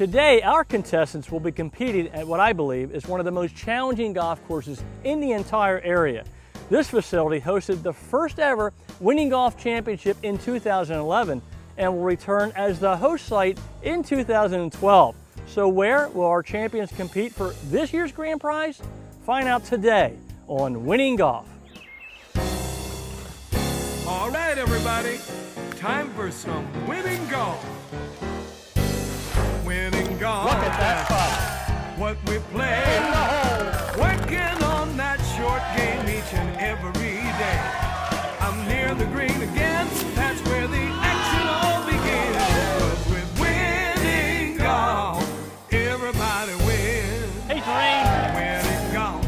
Today, our contestants will be competing at what I believe is one of the most challenging golf courses in the entire area. This facility hosted the first ever Winning Golf Championship in 2011 and will return as the host site in 2012. So where will our champions compete for this year's grand prize? Find out today on Winning Golf. All right, everybody, time for some winning golf. Winning golf. Look at that spot. What we play. Working on that short game each and every day. I'm near the green again. That's where the action all begins. With winning golf, everybody wins. Hey, Terrain. Winning golf,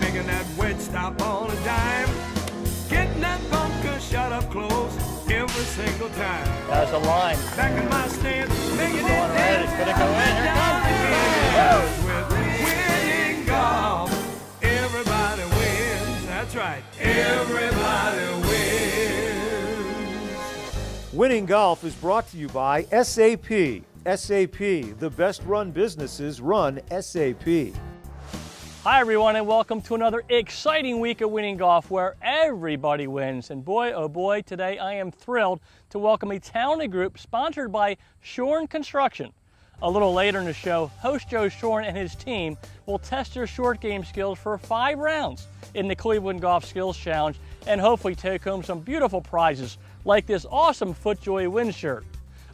making that wedge stop on a dime. Getting that bunker shot up close every single time. That's a line. Back in my stance, making it Alright, it's gonna go in. Here it comes. With winning golf, everybody wins. That's right, everybody wins. Winning Golf is brought to you by SAP. SAP, the best run businesses run SAP. Hi everyone, and welcome to another exciting week of Winning Golf where everybody wins. And boy, oh boy, today I am thrilled to welcome a talented group sponsored by Shorn Construction. A little later in the show, host Joe Shorn and his team will test their short game skills for 5 rounds in the Cleveland Golf Skills Challenge and hopefully take home some beautiful prizes like this awesome FootJoy wind shirt.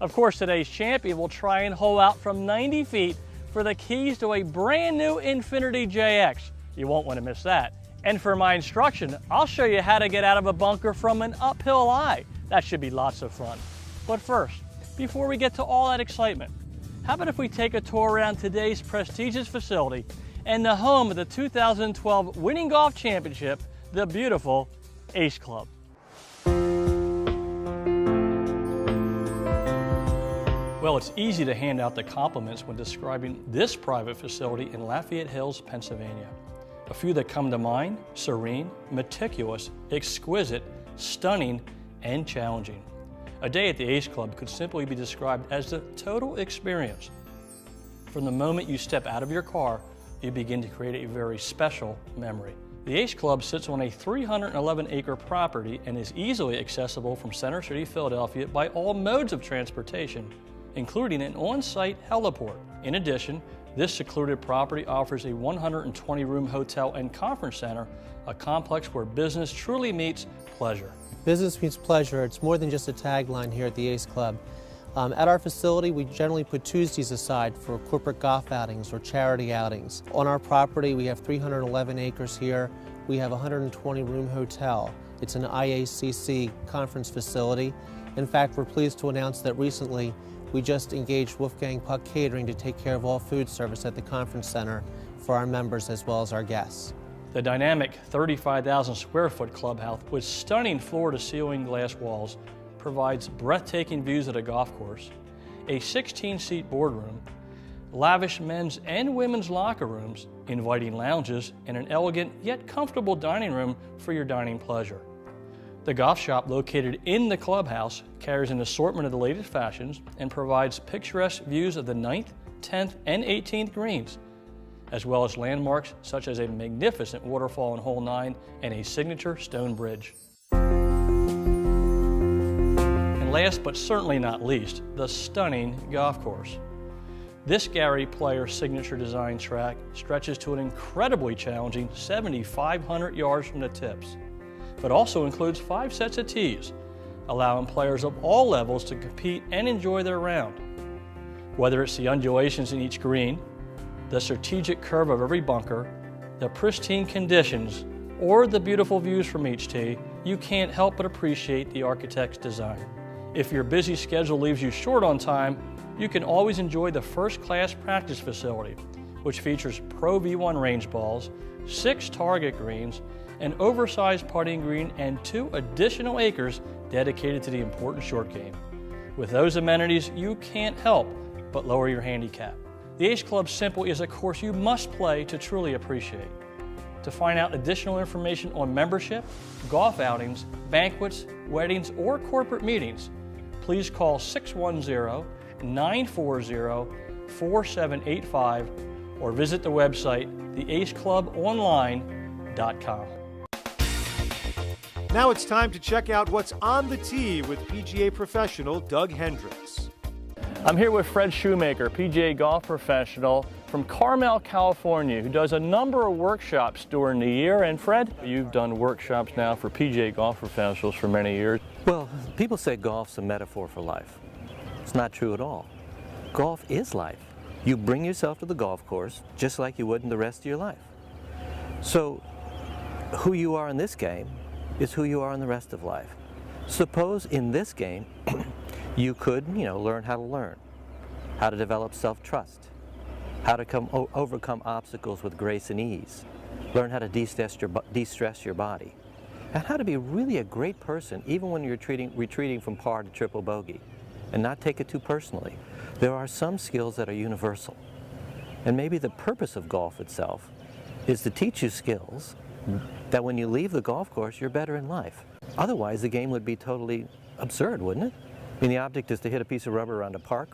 Of course, today's champion will try and hole out from 90 feet for the keys to a brand new Infiniti JX. You won't want to miss that. And for my instruction, I'll show you how to get out of a bunker from an uphill lie. That should be lots of fun. But first, before we get to all that excitement, how about if we take a tour around today's prestigious facility and the home of the 2012 Winning Golf Championship, the beautiful Ace Club. Well, it's easy to hand out the compliments when describing this private facility in Lafayette Hills, Pennsylvania. A few that come to mind: serene, meticulous, exquisite, stunning, and challenging. A day at the Ace Club could simply be described as the total experience. From the moment you step out of your car, you begin to create a very special memory. The Ace Club sits on a 311-acre property and is easily accessible from Center City, Philadelphia by all modes of transportation, including an on-site heliport. In addition, this secluded property offers a 120-room hotel and conference center, a complex where business truly meets pleasure. Business meets pleasure. It's more than just a tagline here at the Ace Club. At our facility, we generally put Tuesdays aside for corporate golf outings or charity outings. On our property, we have 311 acres here. We have a 120-room hotel. It's an IACC conference facility. In fact, we're pleased to announce that recently we just engaged Wolfgang Puck Catering to take care of all food service at the conference center for our members as well as our guests. The dynamic 35,000 square foot clubhouse with stunning floor-to-ceiling glass walls provides breathtaking views of the golf course, a 16-seat boardroom, lavish men's and women's locker rooms, inviting lounges, and an elegant yet comfortable dining room for your dining pleasure. The golf shop located in the clubhouse carries an assortment of the latest fashions and provides picturesque views of the 9th, 10th, and 18th greens, as well as landmarks such as a magnificent waterfall on hole 9 and a signature stone bridge. And last but certainly not least, the stunning golf course. This Gary Player signature design track stretches to an incredibly challenging 7,500 yards from the tips, but also includes 5 sets of tees, allowing players of all levels to compete and enjoy their round. Whether it's the undulations in each green, the strategic curve of every bunker, the pristine conditions, or the beautiful views from each tee, you can't help but appreciate the architect's design. If your busy schedule leaves you short on time, you can always enjoy the first-class practice facility, which features Pro V1 range balls, 6 target greens, an oversized putting green, and 2 additional acres dedicated to the important short game. With those amenities, you can't help but lower your handicap. The Ace Club simply is a course you must play to truly appreciate. To find out additional information on membership, golf outings, banquets, weddings, or corporate meetings, please call 610 888-940-4785 or visit the website theaceclubonline.com. Now it's time to check out what's on the tee with PGA professional Doug Hendricks. I'm here with Fred Shoemaker, PGA golf professional from Carmel, California, who does a number of workshops during the year. And Fred, you've done workshops now for PGA golf professionals for many years. Well, people say golf's a metaphor for life. It's not true at all. Golf is life. You bring yourself to the golf course just like you would in the rest of your life. So who you are in this game is who you are in the rest of life. Suppose in this game you could, learn how to develop self-trust, how to overcome obstacles with grace and ease, learn how to de-stress your body, and how to be really a great person even when you're retreating from par to triple bogey, and not take it too personally. There are some skills that are universal, and maybe the purpose of golf itself is to teach you skills that when you leave the golf course, you're better in life. Otherwise, the game would be totally absurd, wouldn't it? I mean, the object is to hit a piece of rubber around a park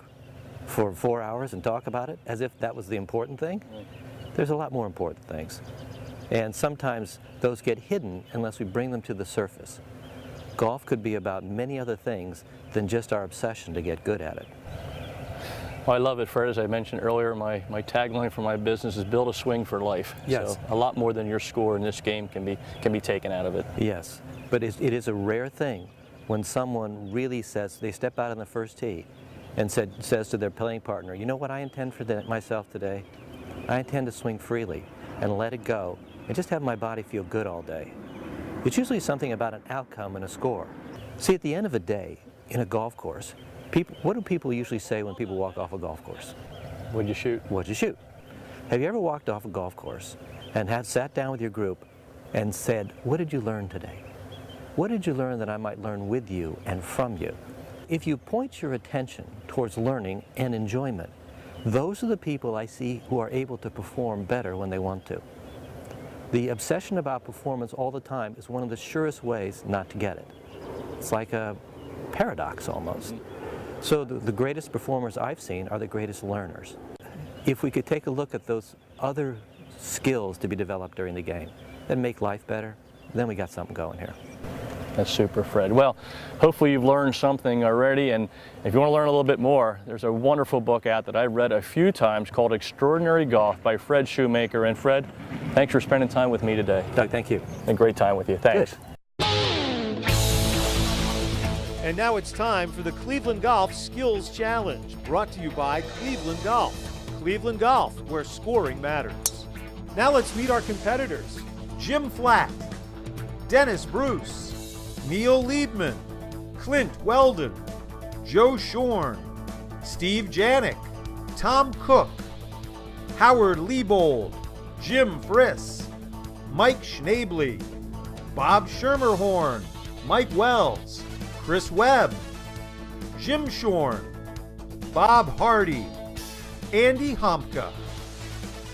for 4 hours and talk about it as if that was the important thing. There's a lot more important things. And sometimes those get hidden unless we bring them to the surface. Golf could be about many other things than just our obsession to get good at it. Well, I love it, Fred. As I mentioned earlier, my tagline for my business is build a swing for life. Yes. So a lot more than your score in this game can be taken out of it. Yes, but it is a rare thing when someone really says, they step out on the first tee and says to their playing partner, you know what I intend for myself today? I intend to swing freely and let it go and just have my body feel good all day. It's usually something about an outcome and a score. See, at the end of a day in a golf course, what do people usually say when people walk off a golf course? What'd you shoot? What'd you shoot? Have you ever walked off a golf course and sat down with your group and said, what did you learn today? What did you learn that I might learn with you and from you? If you point your attention towards learning and enjoyment, those are the people I see who are able to perform better when they want to. The obsession about performance all the time is one of the surest ways not to get it. It's like a paradox almost. So the greatest performers I've seen are the greatest learners. If we could take a look at those other skills to be developed during the game that make life better, then we got something going here. That's super, Fred. Well, hopefully you've learned something already, and if you want to learn a little bit more, there's a wonderful book out that I've read a few times called Extraordinary Golf by Fred Shoemaker. And Fred, thanks for spending time with me today. Doug, thank you. A great time with you. Thanks. Good. And now it's time for the Cleveland Golf Skills Challenge, brought to you by Cleveland Golf. Cleveland Golf, where scoring matters. Now let's meet our competitors. Jim Flack, Dennis Bruce, Neil Liebman, Clint Weldon, Joe Shorn, Steve Janik, Tom Cook, Howard Liebold, Jim Friss, Mike Schneebly, Bob Schermerhorn, Mike Wells, Chris Webb, Jim Shorn, Bob Hardy, Andy Homka.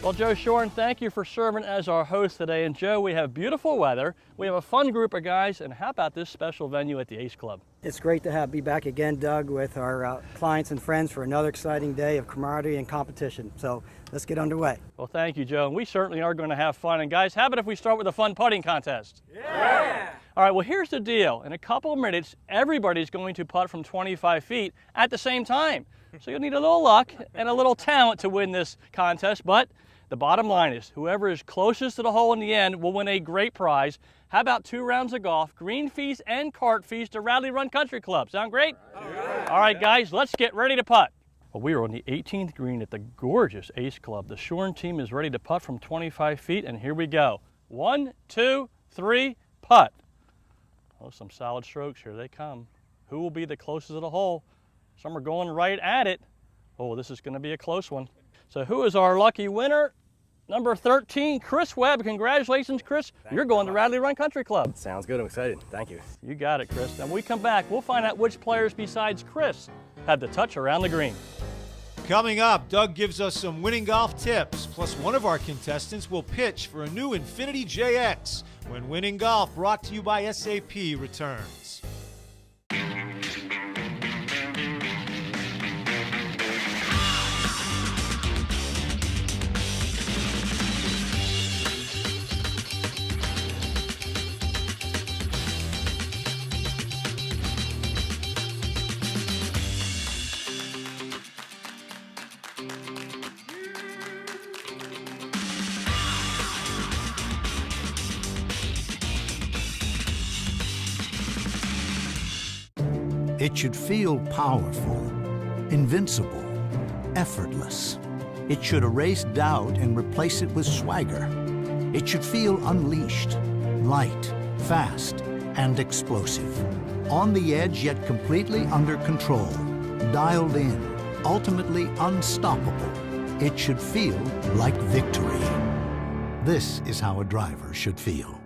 Well, Joe Shorn, thank you for serving as our host today. And Joe, we have beautiful weather, we have a fun group of guys, and how about this special venue at the Ace Club? It's great to be back again, Doug, with our clients and friends for another exciting day of camaraderie and competition. So let's get underway. Well, thank you, Joe. And we certainly are going to have fun. And guys, how about if we start with a fun putting contest? Yeah! All right, well, here's the deal. In a couple of minutes, everybody's going to putt from 25 feet at the same time. So you'll need a little luck and a little talent to win this contest. But the bottom line is whoever is closest to the hole in the end will win a great prize. How about 2 rounds of golf, green fees and cart fees to Radley Run Country Club? Sound great? All right, guys, let's get ready to putt. Well, we are on the 18th green at the gorgeous Ace Club. The Shorn team is ready to putt from 25 feet, and here we go. 1, 2, 3, putt. Oh, some solid strokes. Here they come. Who will be the closest to the hole? Some are going right at it. Oh, this is going to be a close one. So who is our lucky winner? Number 13, Chris Webb. Congratulations, Chris. You're going to Radley Run Country Club. Sounds good. I'm excited. Thank you. You got it, Chris. And when we come back, we'll find out which players besides Chris had the touch around the green. Coming up, Doug gives us some winning golf tips, plus one of our contestants will pitch for a new Infiniti JX when Winning Golf, brought to you by SAP, returns. It should feel powerful, invincible, effortless. It should erase doubt and replace it with swagger. It should feel unleashed, light, fast, and explosive. On the edge, yet completely under control. Dialed in, ultimately unstoppable. It should feel like victory. This is how a driver should feel.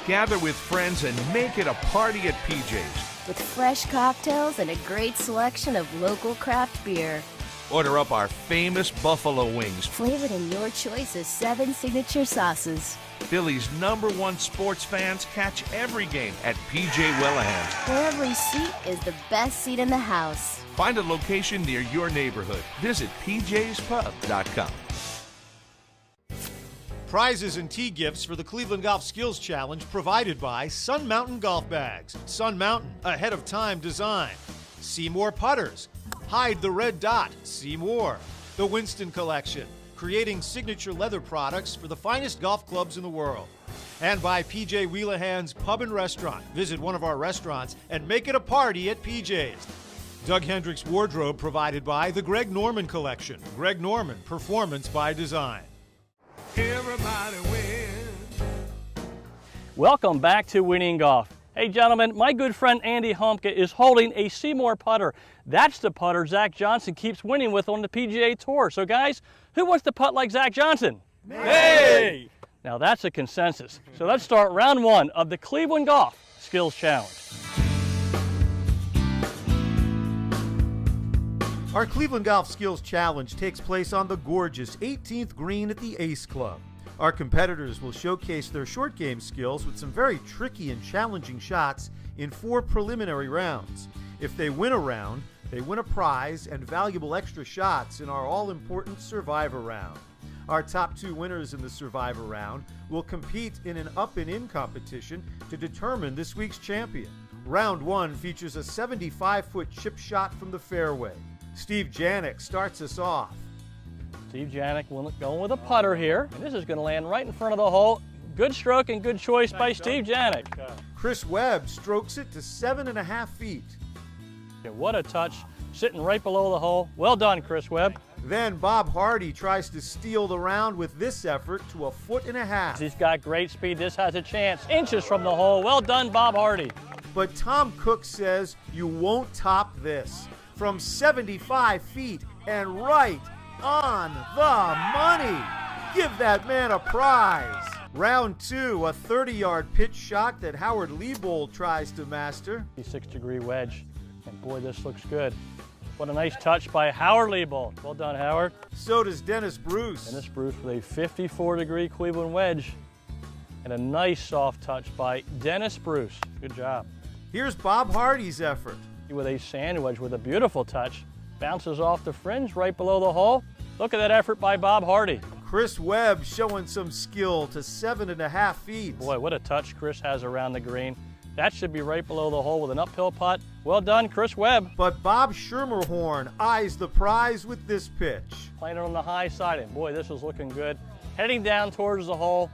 Gather with friends and make it a party at PJ's. With fresh cocktails and a great selection of local craft beer. Order up our famous buffalo wings. Flavored in your choice of 7 signature sauces. Philly's #1 sports fans catch every game at PJ Wellahans. Where every seat is the best seat in the house. Find a location near your neighborhood. Visit pjspub.com. Prizes and tee gifts for the Cleveland Golf Skills Challenge provided by Sun Mountain Golf Bags. Sun Mountain, ahead of time design. Seymour Putters. Hide the red dot. See more. The Winston Collection, creating signature leather products for the finest golf clubs in the world. And by PJ Wheelahan's Pub and Restaurant. Visit one of our restaurants and make it a party at PJ's. Doug Hendricks Wardrobe provided by the Greg Norman Collection. Greg Norman, performance by design. Everybody wins. Welcome back to Winning Golf. Hey gentlemen, my good friend Andy Humke is holding a Seymour putter. That's the putter Zach Johnson keeps winning with on the PGA Tour. So guys, who wants to putt like Zach Johnson? Hey! Now that's a consensus. So let's start round 1 of the Cleveland Golf Skills Challenge. Our Cleveland Golf Skills Challenge takes place on the gorgeous 18th green at the Ace Club. Our competitors will showcase their short game skills with some very tricky and challenging shots in 4 preliminary rounds. If they win a round, they win a prize and valuable extra shots in our all-important Survivor round. Our top 2 winners in the Survivor round will compete in an up and in competition to determine this week's champion. Round 1 features a 75-foot chip shot from the fairway. Steve Janik starts us off. Steve Janik going with a putter here, and this is going to land right in front of the hole. Good stroke and good choice by Steve Janik. Chris Webb strokes it to 7.5 feet. Okay, what a touch, sitting right below the hole. Well done, Chris Webb. Then Bob Hardy tries to steal the round with this effort to 1.5 feet. He's got great speed. This has a chance. Inches from the hole. Well done, Bob Hardy. But Tom Cook says you won't top this. From 75 feet and right on the money. Give that man a prize. Round 2, a 30-yard pitch shot that Howard Liebold tries to master. 6-degree wedge, and boy, this looks good. What a nice touch by Howard Liebold. Well done, Howard. So does Dennis Bruce. Dennis Bruce with a 54-degree Cleveland wedge, and a nice soft touch by Dennis Bruce. Good job. Here's Bob Hardy's effort. With a sand wedge with a beautiful touch. Bounces off the fringe right below the hole. Look at that effort by Bob Hardy. Chris Webb showing some skill to 7.5 feet. Boy, what a touch Chris has around the green. That should be right below the hole with an uphill putt. Well done, Chris Webb. But Bob Schermerhorn eyes the prize with this pitch. Playing it on the high side, and boy, this is looking good. Heading down towards the hole.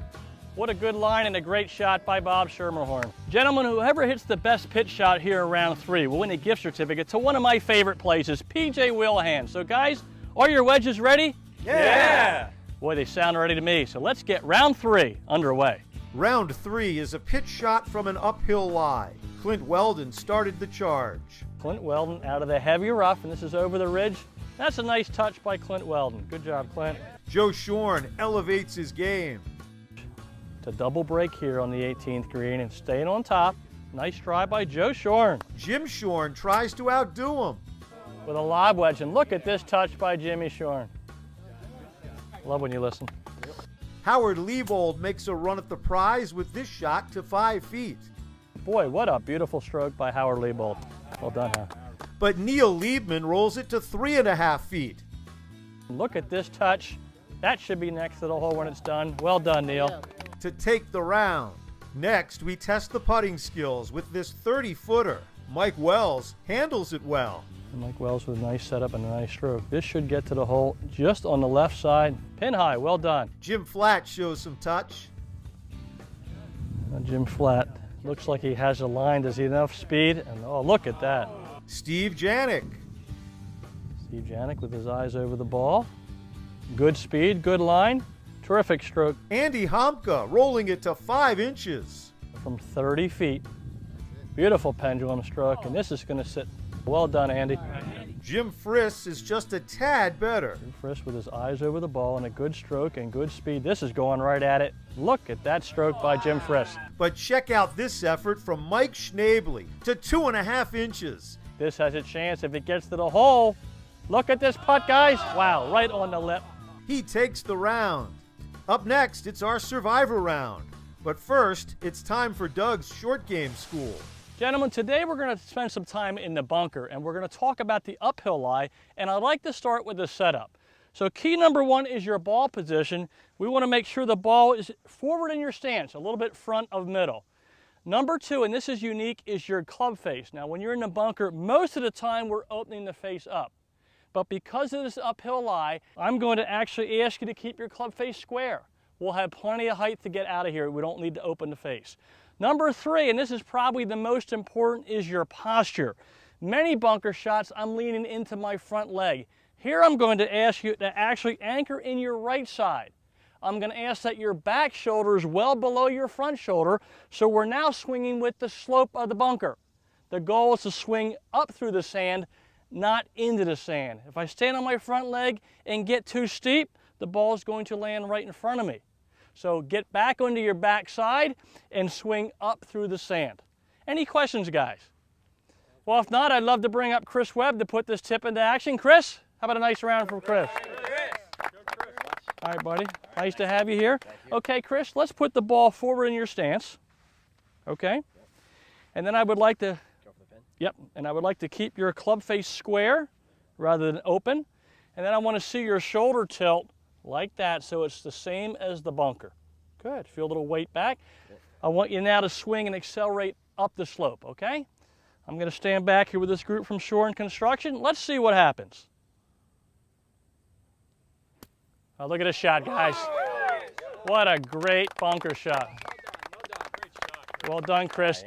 What a good line and a great shot by Bob Schermerhorn. Gentlemen, whoever hits the best pitch shot here in round 3 will win a gift certificate to one of my favorite places, PJ Wheelahan. So guys, are your wedges ready? Yeah! Boy, they sound ready to me. So let's get round 3 underway. Round 3 is a pitch shot from an uphill lie. Clint Weldon started the charge. Clint Weldon out of the heavy rough, and this is over the ridge. That's a nice touch by Clint Weldon. Good job, Clint. Joe Shorn elevates his game. To double break here on the 18th green and staying on top. Nice try by Joe Shorn. Jim Shorn tries to outdo him. With a lob wedge, and look at this touch by Jimmy Shorn. Love when you listen. Howard Liebold makes a run at the prize with this shot to 5 feet. Boy, what a beautiful stroke by Howard Liebold. Well done, Howard. But Neil Liebman rolls it to 3.5 feet. Look at this touch. That should be next to the hole when it's done. Well done, Neil. To take the round. Next, we test the putting skills with this 30-footer. Mike Wells handles it well. Mike Wells with a nice setup and a nice stroke. This should get to the hole just on the left side. Pin high, well done. Jim Flatt shows some touch. Jim Flatt looks like he has a line. Does he have enough speed? And oh, look at that. Steve Janik. Steve Janik with his eyes over the ball. Good speed, good line, terrific stroke. Andy Homka rolling it to 5 inches. From 30 feet. Beautiful pendulum stroke, and this is going to sit. Well done, Andy. Jim Friss is just a tad better. Jim Friss with his eyes over the ball and a good stroke and good speed. This is going right at it. Look at that stroke by Jim Friss. But check out this effort from Mike Schnabley to 2.5 inches. This has a chance if it gets to the hole. Look at this putt, guys. Wow, right on the lip. He takes the round. Up next, it's our survivor round. But first, it's time for Doug's short game school. Gentlemen, today we're going to spend some time in the bunker and we're going to talk about the uphill lie, and I'd like to start with the setup. So key number 1 is your ball position. We want to make sure the ball is forward in your stance, a little bit front of middle. Number 2, and this is unique, is your club face. Now when you're in the bunker, most of the time we're opening the face up. But because of this uphill lie, I'm going to actually ask you to keep your club face square. We'll have plenty of height to get out of here. We don't need to open the face. Number 3, and this is probably the most important, is your posture. Many bunker shots, I'm leaning into my front leg. Here I'm going to ask you to actually anchor in your right side. I'm going to ask that your back shoulder is well below your front shoulder, so we're now swinging with the slope of the bunker. The goal is to swing up through the sand, not into the sand. If I stand on my front leg and get too steep, the ball is going to land right in front of me. So get back onto your back side and swing up through the sand. Any questions, guys? Well, if not, I'd love to bring up Chris Webb to put this tip into action. Chris, how about a nice round from Chris? All right, buddy. Nice to have you here. Okay, Chris, let's put the ball forward in your stance. Okay? And then I would like to, and I would like to keep your club face square rather than open. And then I want to see your shoulder tilt like that, so it's the same as the bunker. Good, feel a little weight back. I want you now to swing and accelerate up the slope, okay? I'm gonna stand back here with this group from Shorn Construction. Let's see what happens. Oh, look at this shot, guys. What a great bunker shot. Well done, Chris.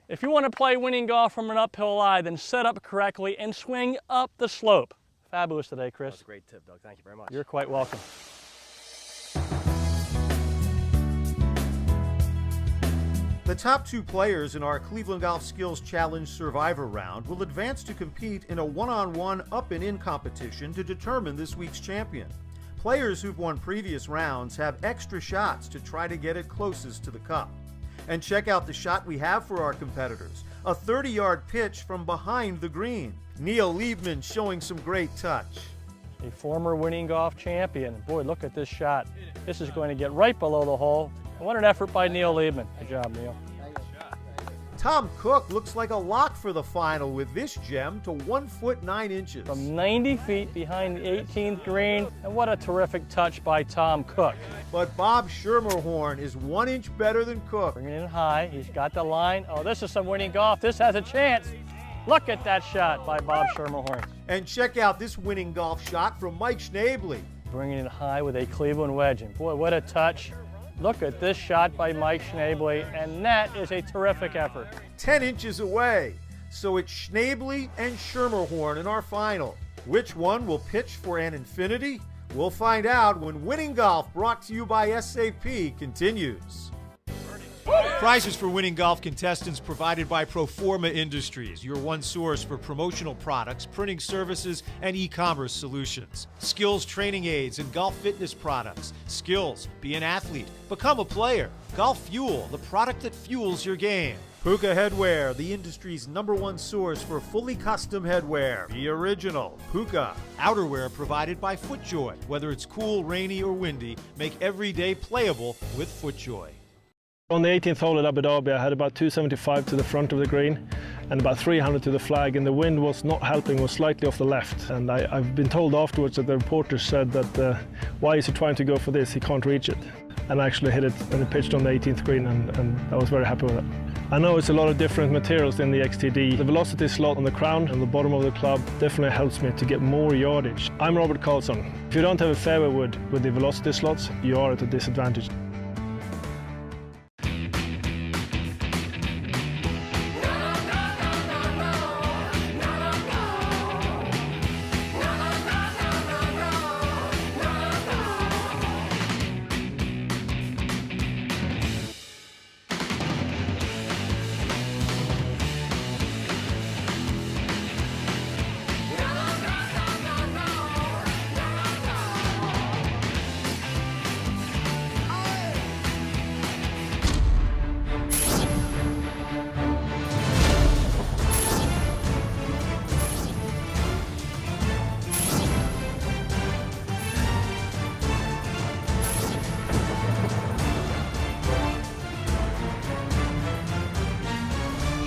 If you want to play winning golf from an uphill lie, then set up correctly and swing up the slope. Fabulous today, Chris. That was a great tip, Doug. Thank you very much. You're quite welcome. The top 2 players in our Cleveland Golf Skills Challenge Survivor round will advance to compete in a one-on-one up and in competition to determine this week's champion. Players who've won previous rounds have extra shots to try to get it closest to the cup. And check out the shot we have for our competitors, a 30-yard pitch from behind the green. Neil Liebman showing some great touch. A former winning golf champion. Boy, look at this shot. This is going to get right below the hole. What an effort by Neil Liebman. Good job, Neil. Tom Cook looks like a lock for the final with this gem to 1 foot 9 inches. From 90 feet behind the 18th green, and what a terrific touch by Tom Cook. But Bob Schermerhorn is 1 inch better than Cook. Bringing it in high, he's got the line. Oh, this is some winning golf. This has a chance. Look at that shot by Bob Schermerhorn. And check out this winning golf shot from Mike Schnabley. Bringing it high with a Cleveland wedge. And boy, what a touch. Look at this shot by Mike Schnabley, and that is a terrific effort. 10 inches away. So it's Schnabley and Schermerhorn in our final. Which one will pitch for an infinity? We'll find out when Winning Golf, brought to you by SAP, continues. Prizes for winning golf contestants provided by Proforma Industries, your one source for promotional products, printing services, and e-commerce solutions. Skills training aids and golf fitness products. Skills, be an athlete, become a player. Golf Fuel, the product that fuels your game. Puka Headwear, the industry's #1 source for fully custom headwear. The original Puka. Outerwear provided by FootJoy. Whether it's cool, rainy, or windy, make every day playable with FootJoy. On the 18th hole at Abu Dhabi, I had about 275 to the front of the green and about 300 to the flag, and the wind was not helping, was slightly off the left. And I've been told afterwards that the reporter said that why is he trying to go for this, he can't reach it. and I actually hit it and it pitched on the 18th green, and I was very happy with it. I know it's a lot of different materials in the XTD. The velocity slot on the crown and the bottom of the club definitely helps me to get more yardage. I'm Robert Karlsson. If you don't have a fairway wood with the velocity slots, you are at a disadvantage.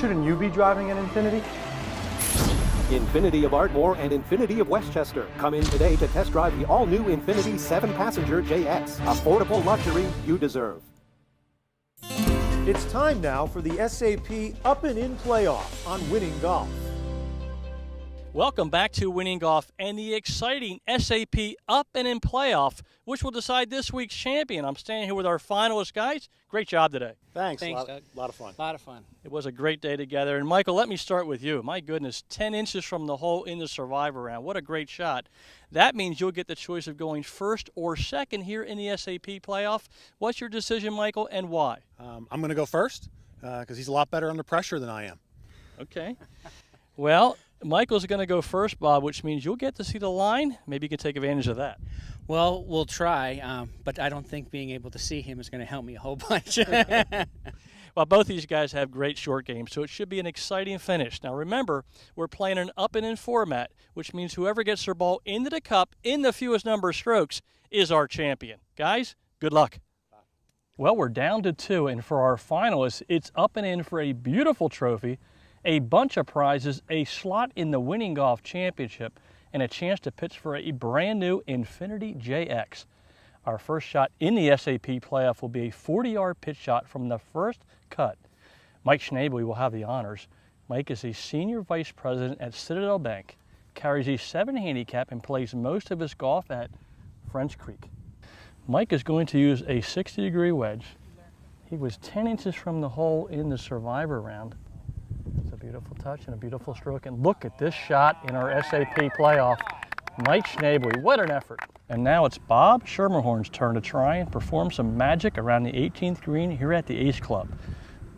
Shouldn't you be driving an Infiniti? Infiniti of Ardmore and Infiniti of Westchester. Come in today to test drive the all-new Infiniti 7-passenger JX. Affordable luxury you deserve. It's time now for the SAP Up and In playoff on Winning Golf. Welcome back to Winning Golf and the exciting SAP Up and In playoff, which will decide this week's champion. I'm standing here with our finalists, guys. Great job today. Thanks Doug. a lot of fun. A lot of fun. It was a great day together. And Michael, let me start with you. My goodness, 10 inches from the hole in the Survivor round. What a great shot. That means you'll get the choice of going first or second here in the SAP playoff. What's your decision, Michael, and why? I'm going to go first because he's a lot better under pressure than I am. Okay. Well, Michael's going to go first, Bob, which means you'll get to see the line. Maybe you can take advantage of that. Well, we'll try, but I don't think being able to see him is going to help me a whole bunch. Well, both these guys have great short games, so it should be an exciting finish. Now, remember, we're playing an up and in format, which means whoever gets their ball into the cup in the fewest number of strokes is our champion. Guys, good luck. Well, we're down to 2, and for our finalists, it's up and in for a beautiful trophy, a bunch of prizes, a slot in the Winning Golf Championship, and a chance to pitch for a brand new Infiniti JX. Our first shot in the SAP playoff will be a 40-yard pitch shot from the first cut. Mike Schnabel will have the honors. Mike is a senior vice president at Citadel Bank, carries a 7 handicap, and plays most of his golf at French Creek. Mike is going to use a 60-degree wedge. He was 10 inches from the hole in the Survivor round. It's a beautiful touch and a beautiful stroke. And look at this shot in our SAP playoff. Mike Schnabel, what an effort. And now it's Bob Schermerhorn's turn to try and perform some magic around the 18th green here at the Ace Club.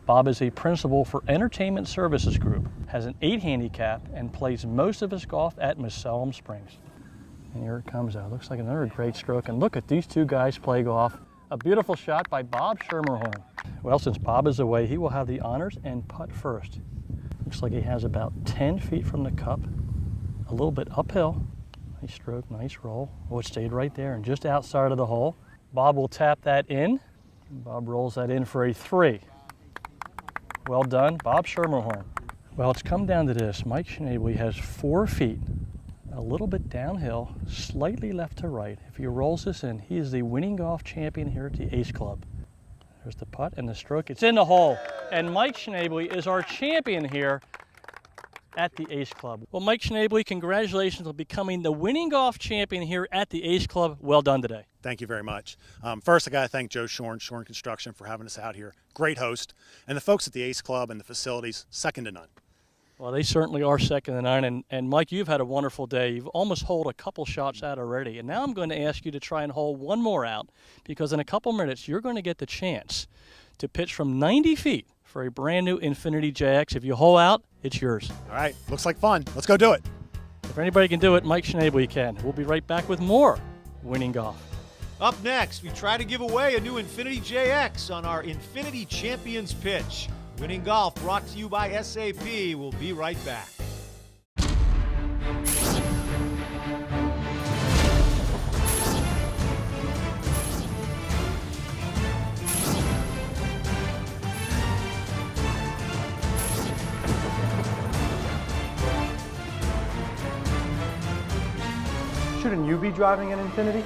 Bob is a principal for Entertainment Services Group, has an 8 handicap, and plays most of his golf at Musselwham Springs. And here it comes out. Looks like another great stroke. And look at these two guys play golf. A beautiful shot by Bob Schermerhorn. Well, since Bob is away, he will have the honors and putt first. Looks like he has about 10 feet from the cup, a little bit uphill. Nice stroke, nice roll. Oh, it stayed right there and just outside of the hole. Bob will tap that in. Bob rolls that in for a 3. Well done, Bob Schermerhorn. Well, it's come down to this. Mike Schnabel has 4 feet, a little bit downhill, slightly left to right. If he rolls this in, he is the Winning Golf champion here at the Ace Club. There's the putt and the stroke. It's in the hole. And Mike Schnabel is our champion here at the Ace Club. Well, Mike Schnabel, congratulations on becoming the Winning Golf champion here at the Ace Club. Well done today. Thank you very much. First, I got to thank Joe Shorn Construction for having us out here. Great host. And the folks at the Ace Club and the facilities, second to none. Well, they certainly are second to none. And Mike, you've had a wonderful day. You've almost holed a couple shots out already. And now I'm going to ask you to try and hold one more out, because in a couple minutes, you're going to get the chance to pitch from 90 feet for a brand new Infiniti JX. If you hole out, it's yours. All right, looks like fun. Let's go do it. If anybody can do it, Mike Schnabel can. We'll be right back with more Winning Golf. Up next, we try to give away a new Infiniti JX on our Infiniti Champions Pitch. Winning Golf brought to you by SAP. We'll be right back. Shouldn't you be driving an Infiniti?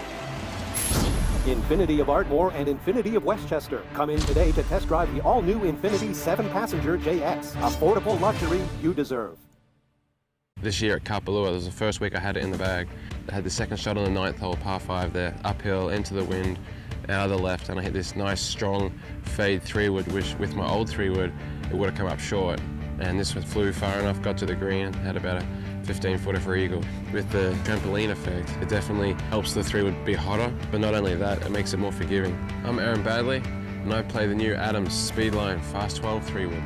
Infinity of Ardmore and Infinity of Westchester. Come in today to test drive the all-new Infinity 7-passenger JX. Affordable luxury you deserve. This year at Kapalua, it was the first week I had it in the bag. I had the second shot on the 9th hole, par 5 there, uphill, into the wind, out of the left, and I hit this nice, strong fade 3-wood, which with my old 3-wood, it would have come up short. And this one flew far enough, got to the green, had about a 15-footer for eagle. With the trampoline effect, it definitely helps the 3-wood be hotter, but not only that, it makes it more forgiving. I'm Aaron Badley, and I play the new Adams Speedline Fast 12 3-wood.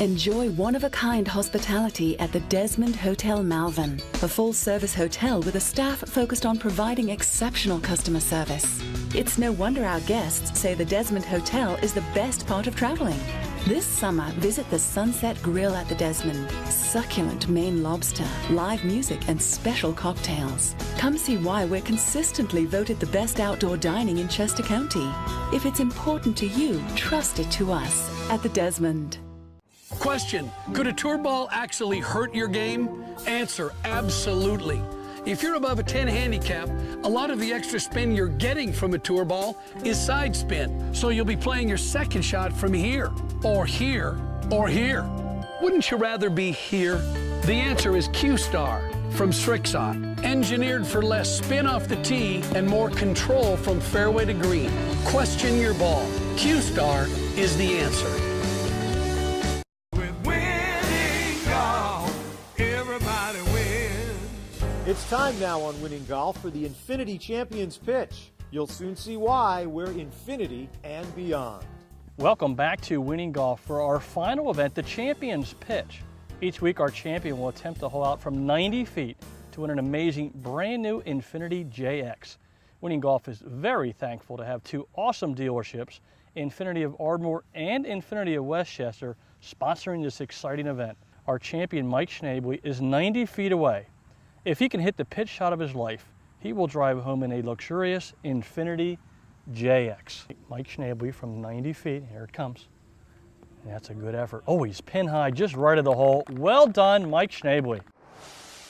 Enjoy one-of-a-kind hospitality at the Desmond Hotel Malvern, a full-service hotel with a staff focused on providing exceptional customer service. It's no wonder our guests say the Desmond Hotel is the best part of traveling. This summer, visit the Sunset Grill at the Desmond. Succulent Maine lobster, live music, and special cocktails. Come see why we're consistently voted the best outdoor dining in Chester County. If it's important to you, trust it to us at the Desmond. Question: could a tour ball actually hurt your game? Answer: absolutely. If you're above a 10 handicap, a lot of the extra spin you're getting from a tour ball is side spin. So you'll be playing your second shot from here, or here, or here. Wouldn't you rather be here? The answer is Q-Star from Srixon, engineered for less spin off the tee and more control from fairway to green. Question your ball. Q-Star is the answer. It's time now on Winning Golf for the Infinity Champions Pitch. You'll soon see why we're Infinity and beyond. Welcome back to Winning Golf for our final event, the Champions Pitch. Each week our champion will attempt to hole out from 90 feet to win an amazing brand new Infinity JX. Winning Golf is very thankful to have two awesome dealerships, Infinity of Ardmore and Infinity of Westchester, sponsoring this exciting event. Our champion Mike Schnabely is 90 feet away. If he can hit the pitch shot of his life, he will drive home in a luxurious Infinity JX. Mike Schnabely from 90 feet, here it comes. And that's a good effort. Oh, he's pin high, just right of the hole. Well done, Mike Schnabely.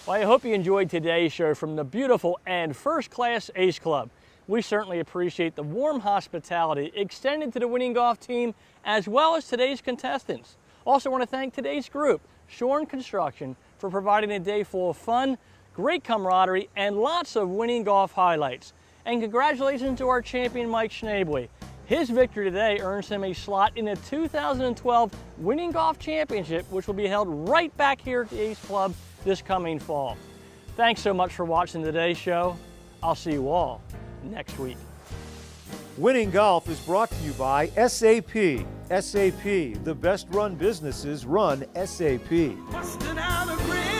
Well, I hope you enjoyed today's show from the beautiful and first-class Ace Club. We certainly appreciate the warm hospitality extended to the Winning Golf team as well as today's contestants. Also want to thank today's group, Shorn Construction, for providing a day full of fun, great camaraderie, and lots of Winning Golf highlights. And congratulations to our champion, Mike Schnabely. His victory today earns him a slot in the 2012 Winning Golf Championship, which will be held right back here at the Ace Club this coming fall. Thanks so much for watching today's show. I'll see you all next week. Winning Golf is brought to you by SAP. SAP, the best run businesses run SAP. Busting out a grin.